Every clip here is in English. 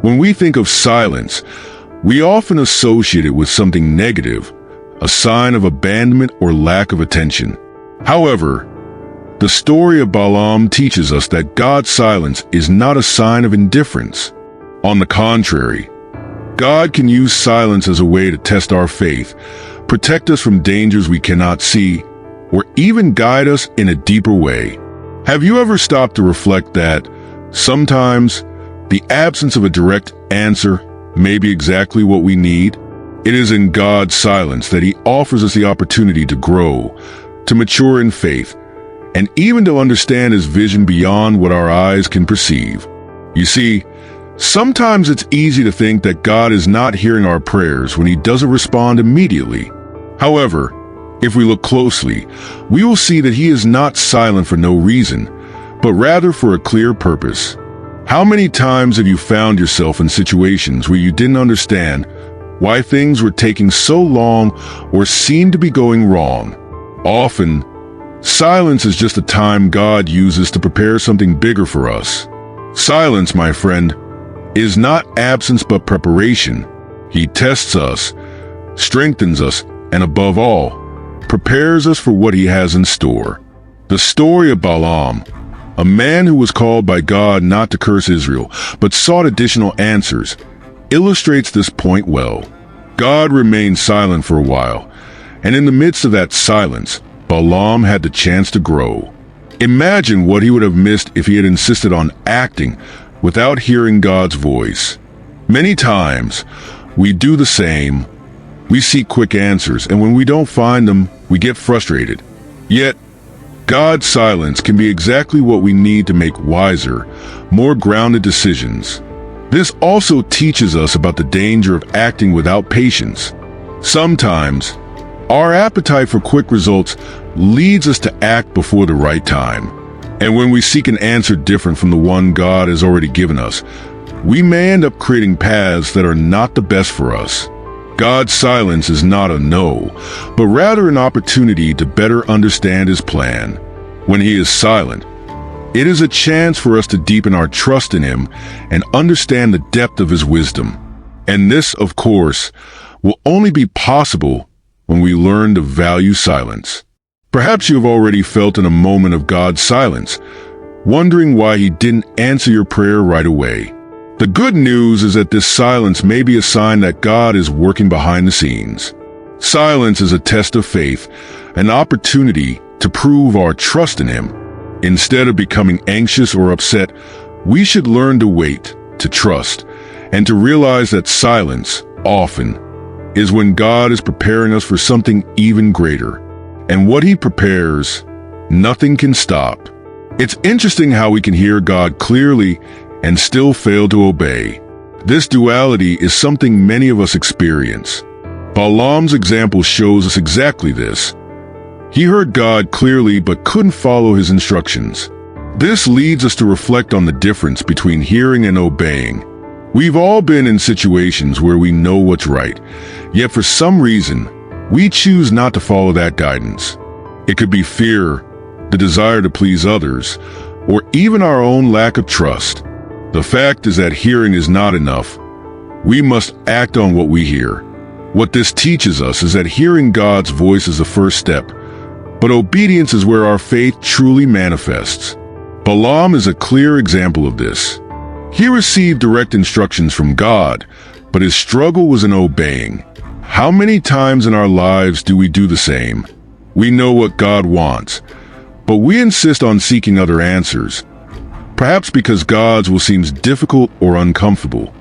When we think of silence, we often associate it with something negative, a sign of abandonment or lack of attention. However, the story of Balaam teaches us that God's silence is not a sign of indifference. On the contrary, God can use silence as a way to test our faith, protect us from dangers we cannot see, or even guide us in a deeper way. Have you ever stopped to reflect that sometimes the absence of a direct answer may be exactly what we need? It is in God's silence that He offers us the opportunity to grow, to mature in faith, and even to understand His vision beyond what our eyes can perceive. You see, sometimes it's easy to think that God is not hearing our prayers when He doesn't respond immediately. However, if we look closely, we will see that He is not silent for no reason, but rather for a clear purpose. How many times have you found yourself in situations where you didn't understand why things were taking so long or seemed to be going wrong? Often, silence is just a time God uses to prepare something bigger for us. Silence, my friend, is not absence but preparation. He tests us, strengthens us, and above all, prepares us for what He has in store. The story of Balaam, a man who was called by God not to curse Israel, but sought additional answers, illustrates this point well. God remained silent for a while, and in the midst of that silence, Balaam had the chance to grow. Imagine what he would have missed if he had insisted on acting without hearing God's voice. Many times, we do the same. We seek quick answers, and when we don't find them, we get frustrated. Yet, God's silence can be exactly what we need to make wiser, more grounded decisions. This also teaches us about the danger of acting without patience. Sometimes, our appetite for quick results leads us to act before the right time. And when we seek an answer different from the one God has already given us, we may end up creating paths that are not the best for us. God's silence is not a no, but rather an opportunity to better understand His plan. When He is silent, it is a chance for us to deepen our trust in Him and understand the depth of His wisdom. And this, of course, will only be possible when we learn to value silence. Perhaps you have already felt in a moment of God's silence, wondering why He didn't answer your prayer right away. The good news is that this silence may be a sign that God is working behind the scenes. Silence is a test of faith, an opportunity to prove our trust in Him. Instead of becoming anxious or upset, we should learn to wait, to trust, and to realize that silence, often, is when God is preparing us for something even greater. And what He prepares, nothing can stop. It's interesting how we can hear God clearly and still fail to obey. This duality is something many of us experience. Balaam's example shows us exactly this. He heard God clearly but couldn't follow His instructions. This leads us to reflect on the difference between hearing and obeying. We've all been in situations where we know what's right, yet for some reason, we choose not to follow that guidance. It could be fear, the desire to please others, or even our own lack of trust. The fact is that hearing is not enough. We must act on what we hear. What this teaches us is that hearing God's voice is the first step, but obedience is where our faith truly manifests. Balaam is a clear example of this. He received direct instructions from God, but his struggle was in obeying. How many times in our lives do we do the same? We know what God wants, but we insist on seeking other answers, perhaps because God's will seem difficult or uncomfortable.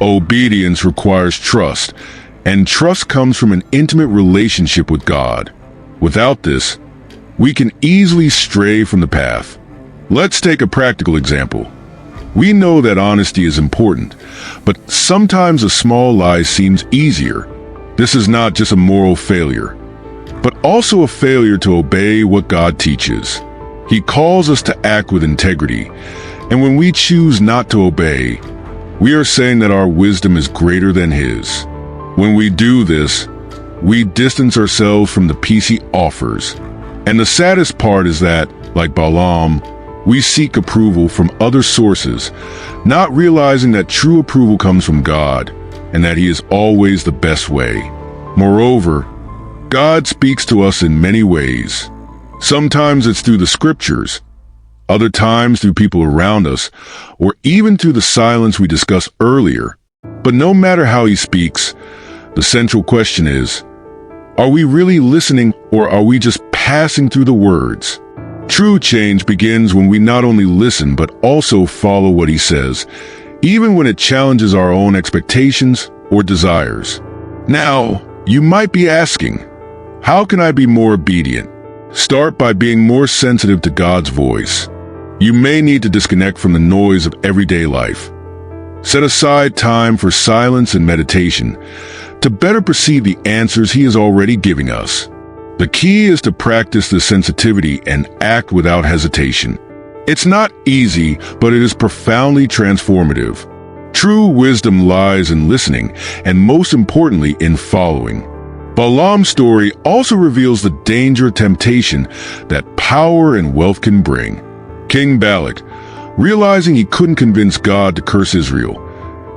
Obedience requires trust, and trust comes from an intimate relationship with God. Without this, we can easily stray from the path. Let's take a practical example. We know that honesty is important, but sometimes a small lie seems easier. This is not just a moral failure, but also a failure to obey what God teaches. He calls us to act with integrity, and when we choose not to obey, we are saying that our wisdom is greater than His. When we do this, we distance ourselves from the peace He offers. And the saddest part is that, like Balaam, We seek approval from other sources, not realizing that true approval comes from God and that He is always the best way. Moreover, God speaks to us in many ways. Sometimes it's through the scriptures, other times through people around us, or even through the silence we discussed earlier. But no matter how He speaks, the central question is, are we really listening, or are we just passing through the words? True change begins when we not only listen but also follow what He says, even when it challenges our own expectations or desires. Now, you might be asking, how can I be more obedient? Start by being more sensitive to God's voice. You may need to disconnect from the noise of everyday life. Set aside time for silence and meditation to better perceive the answers He is already giving us. The key is to practice this sensitivity and act without hesitation. It's not easy, but it is profoundly transformative. True wisdom lies in listening, and most importantly, in following. Balaam's story also reveals the danger of temptation that power and wealth can bring. King Balak, realizing he couldn't convince God to curse Israel,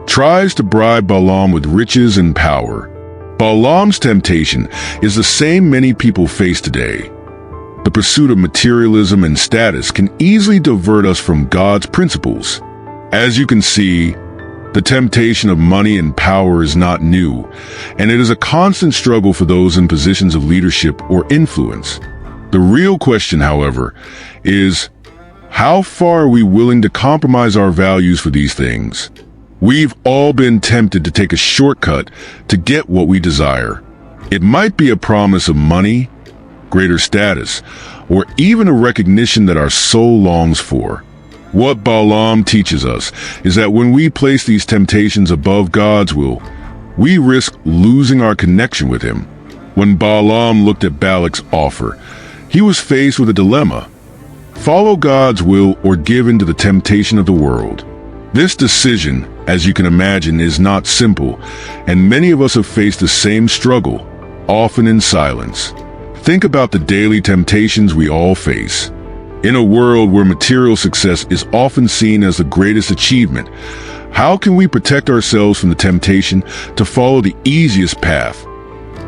tries to bribe Balaam with riches and power. Balaam's temptation is the same many people face today. The pursuit of materialism and status can easily divert us from God's principles. As you can see, the temptation of money and power is not new, and it is a constant struggle for those in positions of leadership or influence. The real question, however, is, how far are we willing to compromise our values for these things? We've all been tempted to take a shortcut to get what we desire. It might be a promise of money, greater status, or even a recognition that our soul longs for. What Balaam teaches us is that when we place these temptations above God's will, we risk losing our connection with Him. When Balaam looked at Balak's offer, he was faced with a dilemma: follow God's will or give in to the temptation of the world. This decision, as you can imagine, is not simple, and many of us have faced the same struggle, often in silence. Think about the daily temptations we all face. In a world where material success is often seen as the greatest achievement, how can we protect ourselves from the temptation to follow the easiest path,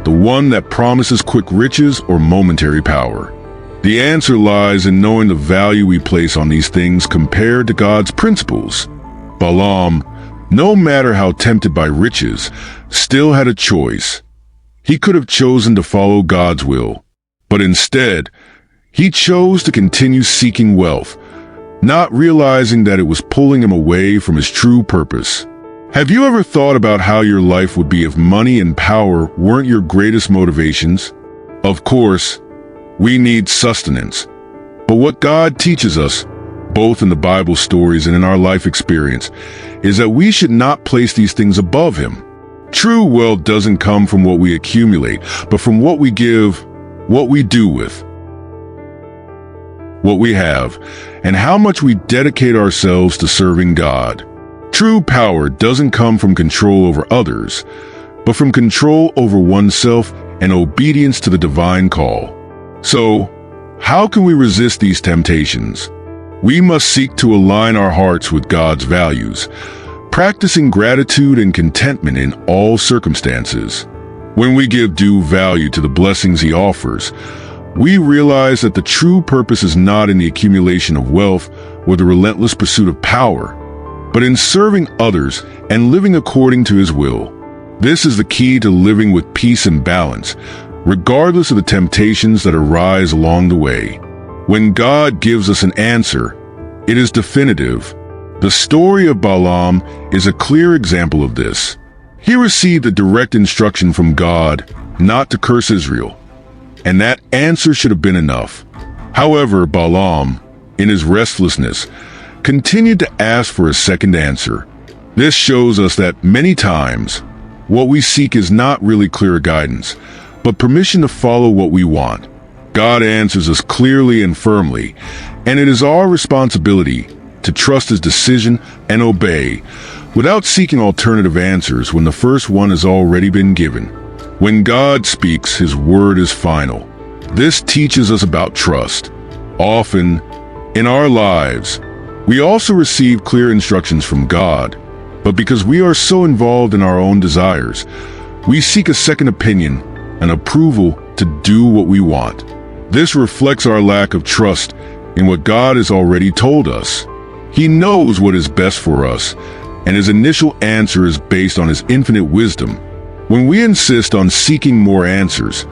the one that promises quick riches or momentary power? The answer lies in knowing the value we place on these things compared to God's principles. Balaam, no matter how tempted by riches, still had a choice. He could have chosen to follow God's will, but instead, he chose to continue seeking wealth, not realizing that it was pulling him away from his true purpose. Have you ever thought about how your life would be if money and power weren't your greatest motivations? Of course, we need sustenance, but what God teaches us, both in the Bible stories and in our life experience, is that we should not place these things above Him. True wealth doesn't come from what we accumulate, but from what we give, what we do with what we have, and how much we dedicate ourselves to serving God. True power doesn't come from control over others, but from control over oneself and obedience to the divine call. So, how can we resist these temptations? We must seek to align our hearts with God's values, practicing gratitude and contentment in all circumstances. When we give due value to the blessings He offers, we realize that the true purpose is not in the accumulation of wealth or the relentless pursuit of power, but in serving others and living according to His will. This is the key to living with peace and balance, regardless of the temptations that arise along the way. When God gives us an answer, it is definitive. The story of Balaam is a clear example of this. He received a direct instruction from God not to curse Israel, and that answer should have been enough. However, Balaam, in his restlessness, continued to ask for a second answer. This shows us that many times, what we seek is not really clear guidance, but permission to follow what we want. God answers us clearly and firmly, and it is our responsibility to trust His decision and obey, without seeking alternative answers when the first one has already been given. When God speaks, His word is final. This teaches us about trust. Often, In our lives, we also receive clear instructions from God, but because we are so involved in our own desires, we seek a second opinion and approval to do what we want. This reflects our lack of trust in what God has already told us. He knows what is best for us, and his initial answer is based on his infinite wisdom. When we insist on seeking more answers,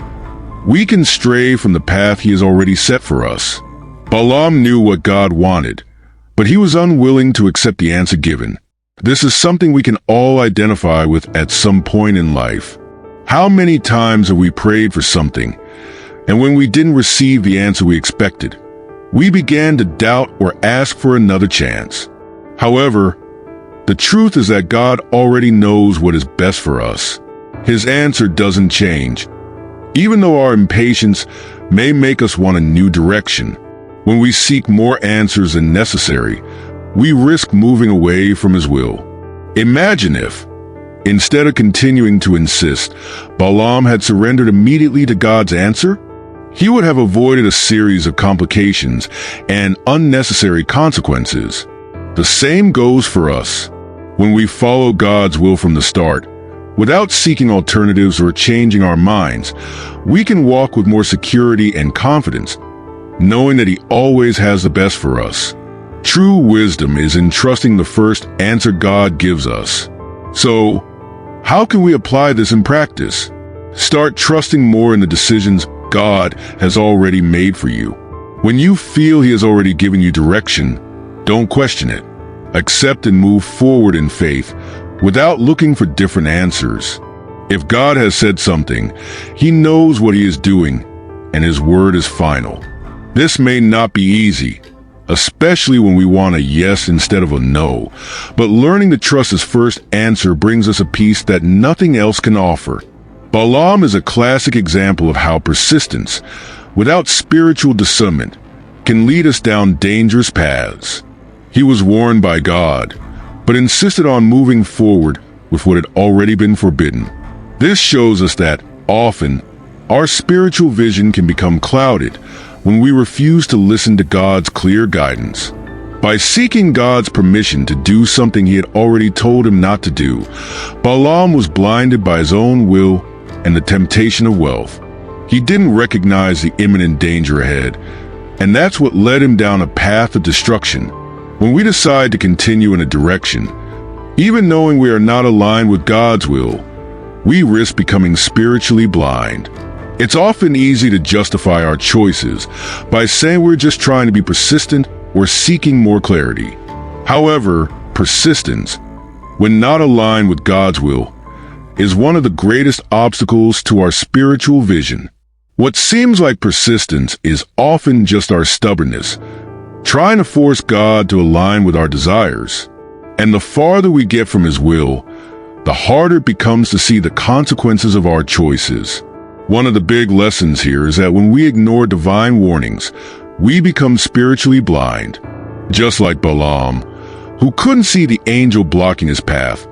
we can stray from the path he has already set for us. Balaam knew what God wanted, but he was unwilling to accept the answer given. This is something we can all identify with at some point in life. How many times have we prayed for something, and when we didn't receive the answer we expected, we began to doubt or ask for another chance? However, the truth is that God already knows what is best for us. His answer doesn't change, even though our impatience may make us want a new direction. When we seek more answers than necessary, we risk moving away from his will. Imagine if, instead of continuing to insist, Balaam had surrendered immediately to God's answer. He would have avoided a series of complications and unnecessary consequences. The same goes for us. When we follow God's will from the start, without seeking alternatives or changing our minds, we can walk with more security and confidence, knowing that he always has the best for us. True wisdom is in trusting the first answer God gives us. So, how can we apply this in practice? Start trusting more in the decisions God has already made for you. When you feel he has already given you direction, don't question it. Accept and move forward in faith without looking for different answers. If God has said something, he knows what he is doing, and his word is final. This may not be easy, especially when we want a yes instead of a no, but learning to trust his first answer brings us a peace that nothing else can offer. Balaam is a classic example of how persistence, without spiritual discernment, can lead us down dangerous paths. He was warned by God, but insisted on moving forward with what had already been forbidden. This shows us that, often, our spiritual vision can become clouded when we refuse to listen to God's clear guidance. By seeking God's permission to do something he had already told him not to do, Balaam was blinded by his own will and the temptation of wealth. He didn't recognize the imminent danger ahead, and that's what led him down a path of destruction. When we decide to continue in a direction, even knowing we are not aligned with God's will, we risk becoming spiritually blind. It's often easy to justify our choices by saying we're just trying to be persistent or seeking more clarity. However, persistence, when not aligned with God's will, is one of the greatest obstacles to our spiritual vision. What seems like persistence is often just our stubbornness, trying to force God to align with our desires. And the farther we get from his will, the harder it becomes to see the consequences of our choices. One of the big lessons here is that when we ignore divine warnings, we become spiritually blind. Just like Balaam, who couldn't see the angel blocking his path,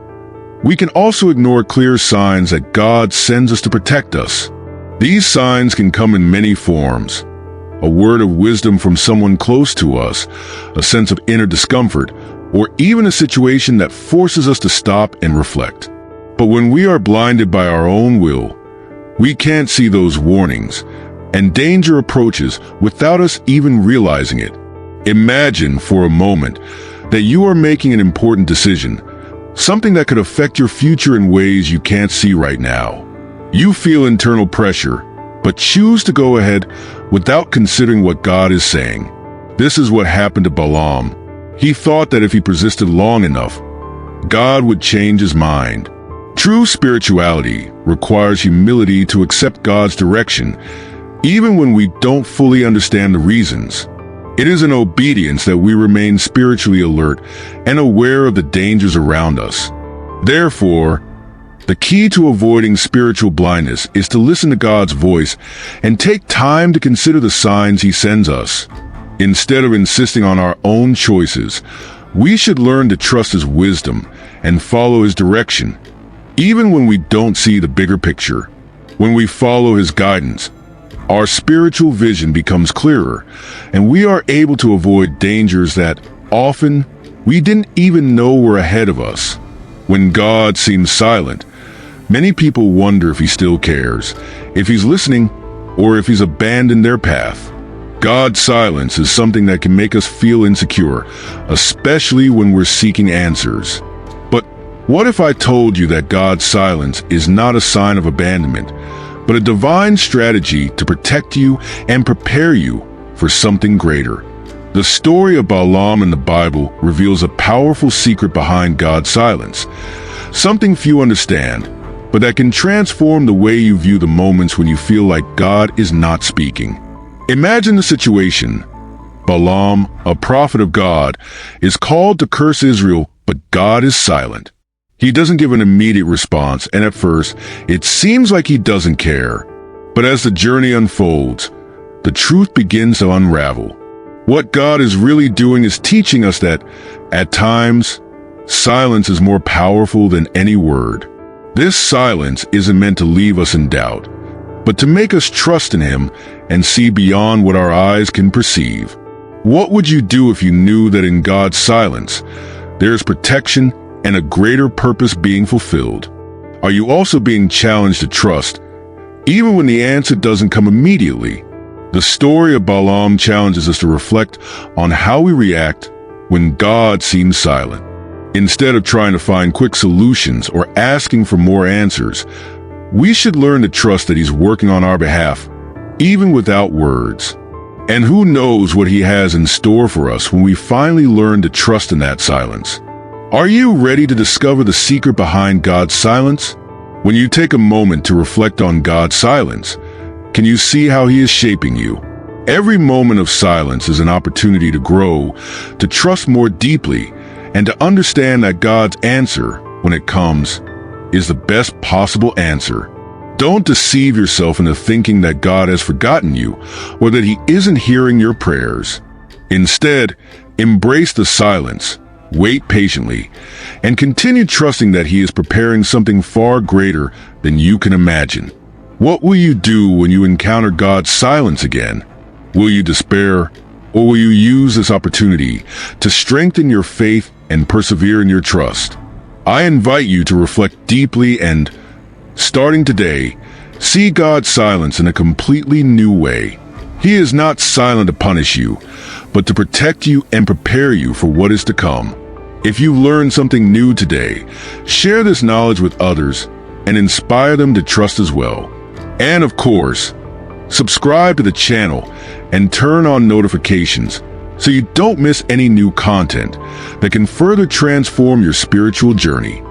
we can also ignore clear signs that God sends us to protect us. These signs can come in many forms: a word of wisdom from someone close to us, a sense of inner discomfort, or even a situation that forces us to stop and reflect. But when we are blinded by our own will, we can't see those warnings, and danger approaches without us even realizing it. Imagine for a moment that you are making an important decision, something that could affect your future in ways you can't see right now. You feel internal pressure, but choose to go ahead without considering what God is saying. This is what happened to Balaam. He thought that if he persisted long enough, God would change his mind. True spirituality requires humility to accept God's direction, even when we don't fully understand the reasons. It is in obedience that we remain spiritually alert and aware of the dangers around us. Therefore, the key to avoiding spiritual blindness is to listen to God's voice and take time to consider the signs he sends us. Instead of insisting on our own choices, we should learn to trust his wisdom and follow his direction, even when we don't see the bigger picture. When we follow his guidance, our spiritual vision becomes clearer, and we are able to avoid dangers that often we didn't even know were ahead of us. When God seems silent, many people wonder if he still cares, if he's listening, or if he's abandoned their path. God's silence is something that can make us feel insecure, especially when we're seeking answers. But what if I told you that God's silence is not a sign of abandonment, but a divine strategy to protect you and prepare you for something greater? The story of Balaam in the Bible reveals a powerful secret behind God's silence, something few understand, but that can transform the way you view the moments when you feel like God is not speaking. Imagine the situation. Balaam, a prophet of God, is called to curse Israel, but God is silent. He doesn't give an immediate response, and at first, it seems like he doesn't care. But as the journey unfolds, the truth begins to unravel. What God is really doing is teaching us that, at times, silence is more powerful than any word. This silence isn't meant to leave us in doubt, but to make us trust in him and see beyond what our eyes can perceive. What would you do if you knew that in God's silence, there is protection and a greater purpose being fulfilled? Are you also being challenged to trust, even when the answer doesn't come immediately? The story of Balaam challenges us to reflect on how we react when God seems silent. Instead of trying to find quick solutions or asking for more answers, we should learn to trust that he's working on our behalf, even without words. And who knows what he has in store for us when we finally learn to trust in that silence? Are you ready to discover the secret behind God's silence? When you take a moment to reflect on God's silence, can you see how he is shaping you? Every moment of silence is an opportunity to grow, to trust more deeply, and to understand that God's answer, when it comes, is the best possible answer. Don't deceive yourself into thinking that God has forgotten you or that he isn't hearing your prayers. Instead, embrace the silence, wait patiently, and continue trusting that he is preparing something far greater than you can imagine. What will you do when you encounter God's silence again? Will you despair, or will you use this opportunity to strengthen your faith and persevere in your trust? I invite you to reflect deeply and, starting today, see God's silence in a completely new way. He is not silent to punish you, but to protect you and prepare you for what is to come. If you learned something new today, share this knowledge with others and inspire them to trust as well. And of course, subscribe to the channel and turn on notifications so you don't miss any new content that can further transform your spiritual journey.